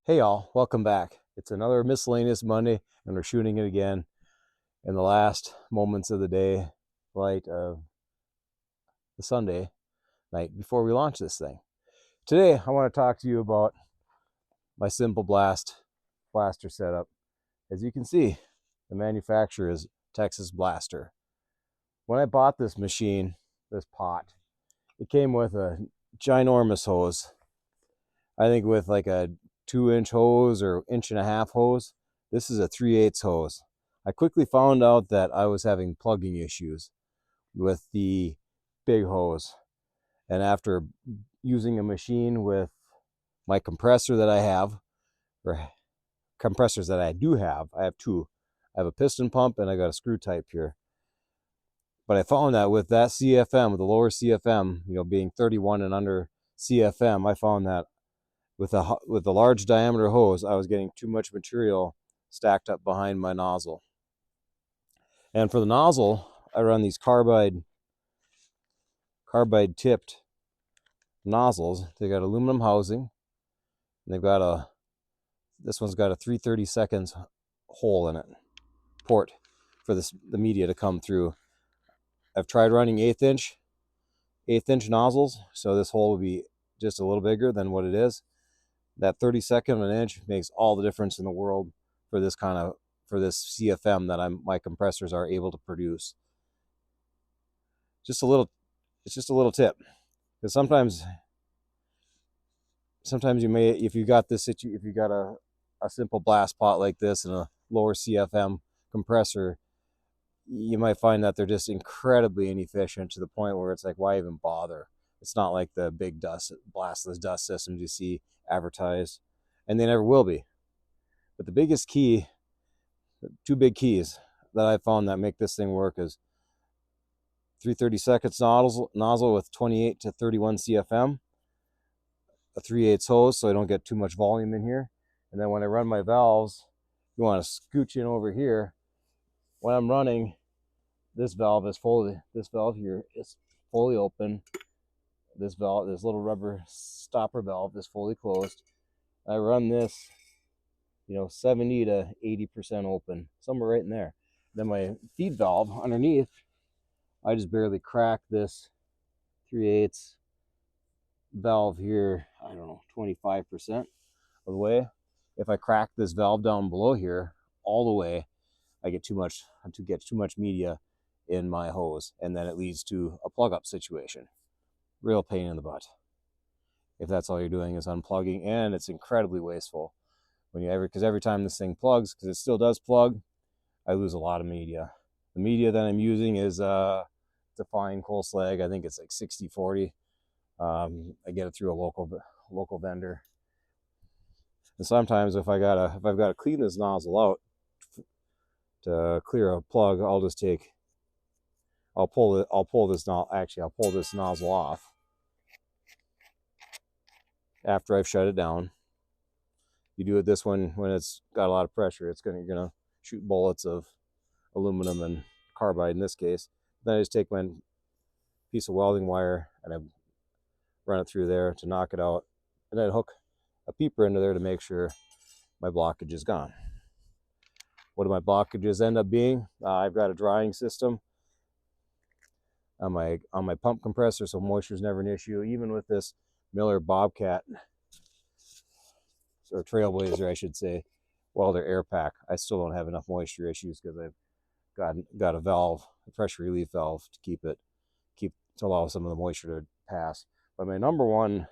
Hey y'all, welcome back. It's another miscellaneous Monday, and we're shooting it again in the last moments of the day, light of the Sunday night before we launch this thing. Today, I want to talk to you about my simple blaster setup. As you can see, the manufacturer is Texas Blaster. When I bought this machine, this pot, it came with a ginormous hose. I think with like a 2-inch hose or 1.5-inch hose. This is a 3/8 hose. I quickly found out that I was having plugging issues with the big hose. And after using a machine with my compressor that I have, or compressors that I do have, I have two. I have a piston pump and I got a screw type here. But I found that with that CFM, with the lower CFM, being 31 and under CFM, I found that with a large diameter hose, I was getting too much material stacked up behind my nozzle. And for the nozzle, I run these carbide tipped nozzles. They got aluminum housing, and this one's got a 3/32 hole in it, port for the media to come through. I've tried running 1/8 inch nozzles, so this hole will be just a little bigger than what it is. That 32nd of an inch makes all the difference in the world for this CFM that my compressors are able to produce. It's just a little tip, because sometimes you may, if you got a simple blast pot like this and a lower CFM compressor, you might find that they're just incredibly inefficient to the point where it's like, why even bother? It's not like the big blastless dust systems you see advertised, and they never will be. But the two big keys that I found that make this thing work is 3/32 nozzle with 28 to 31 CFM, a 3/8 hose so I don't get too much volume in here, and then when I run my valves, you want to scooch in over here. When I'm running, this valve here is fully open. This little rubber stopper valve is fully closed. I run this, 70 to 80% open, somewhere right in there. Then my feed valve underneath, I just barely crack this 3/8 valve here, I don't know, 25% of the way. If I crack this valve down below here all the way, I get too much media in my hose, and then it leads to a plug up situation. Real pain in the butt if that's all you're doing is unplugging, and it's incredibly wasteful because every time this thing plugs, because it still does plug, I lose a lot of media. The media that I'm using is it's a fine coal slag. I think it's like 60/40. I get it through a local vendor. And sometimes if I've got to clean this nozzle out to clear a plug, I'll pull this nozzle off after I've shut it down. You do it this one when it's got a lot of pressure, you're gonna shoot bullets of aluminum and carbide in this case. Then I just take my piece of welding wire and I run it through there to knock it out, and then hook a peeper into there to make sure my blockage is gone. What do my blockages end up being? I've got a drying system on my pump compressor, so moisture is never an issue. Even with this Miller Bobcat, or Trailblazer I should say, welder air pack, I still don't have enough moisture issues because I've got a pressure relief valve to allow some of the moisture to pass. But my number one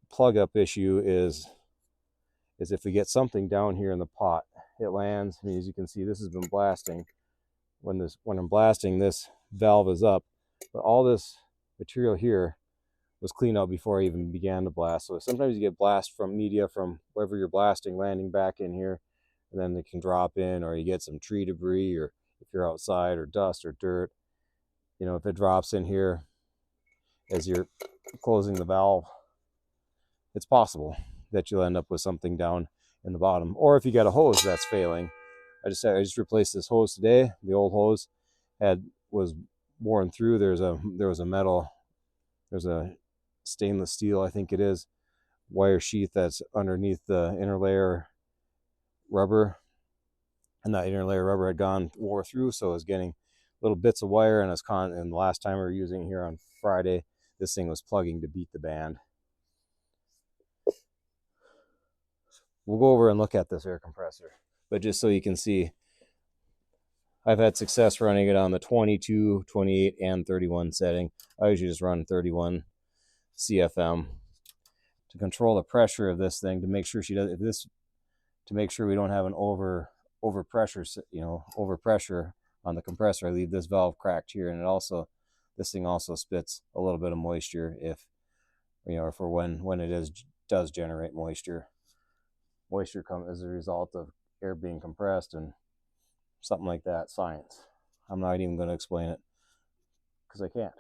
plug up issue is if we get something down here in the pot, it lands. I mean, as you can see, this has been blasting. When I'm blasting, this valve is up, but all this material here was cleaned out before I even began to blast. So sometimes you get blast from media from wherever you're blasting landing back in here, and then it can drop in, or you get some tree debris, or if you're outside, or dust or dirt. If it drops in here as you're closing the valve, it's possible that you'll end up with something down in the bottom. Or if you got a hose that's failing, I just replaced this hose today. The old hose was worn through. There's a stainless steel, I think it is, wire sheath that's underneath the inner layer rubber, and that inner layer rubber had wore through, so it was getting little bits of wire, and and the last time we were using it here on Friday, this thing was plugging to beat the band. We'll go over and look at this air compressor, but just so you can see, I've had success running it on the 22, 28, and 31 setting. I usually just run 31 CFM to control the pressure of this thing, to make sure to make sure we don't have an overpressure on the compressor. I leave this valve cracked here, and this thing also spits a little bit of moisture for when it does generate moisture. Moisture comes as a result of air being compressed and something like that. Science. I'm not even going to explain it because I can't.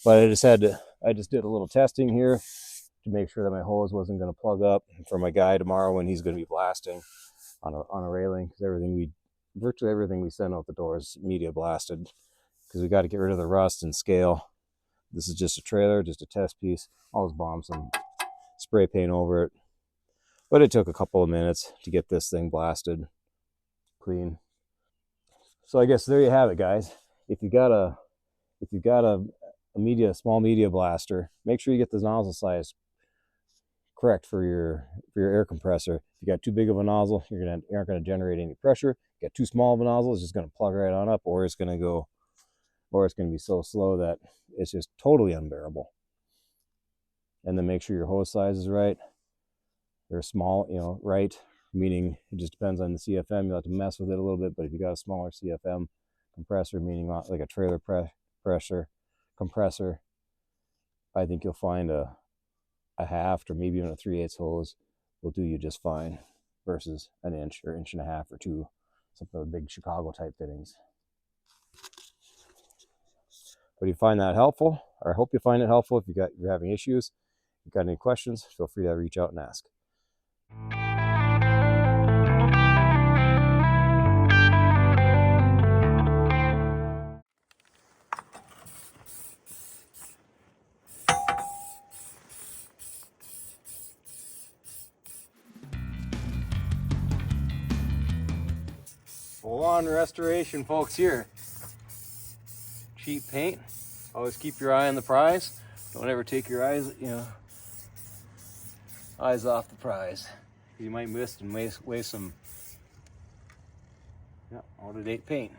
But I just did a little testing here to make sure that my hose wasn't going to plug up for my guy tomorrow when he's going to be blasting on a railing, because virtually everything we send out the door is media blasted, because we got to get rid of the rust and scale. This is just a trailer, just a test piece. I'll just bomb some spray paint over it. But it took a couple of minutes to get this thing blasted clean. So I guess there you have it, guys. If you got a small media blaster, make sure you get the nozzle size correct for your air compressor. If you got too big of a nozzle, you aren't going to generate any pressure. If you got too small of a nozzle, it's just going to plug right on up, or it's going to be so slow that it's just totally unbearable. And then make sure your hose size is right. They're small, right, meaning it just depends on the CFM. You'll have to mess with it a little bit, but if you got a smaller CFM compressor, meaning like a trailer pressure compressor, I think you'll find a half or maybe even a 3/8 hose will do you just fine, versus an inch or inch and a half or two, something with big Chicago type fittings. But you find that helpful, or I hope you find it helpful. If you're having issues, if you've got any questions, feel free to reach out and ask. Full-on restoration, folks, here. Cheap paint. Always keep your eye on the prize. Don't ever take your eyes off the prize. You might miss and waste some out-of-date paint.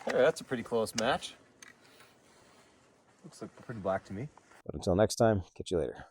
There, that's a pretty close match. Looks like pretty black to me. But until next time, catch you later.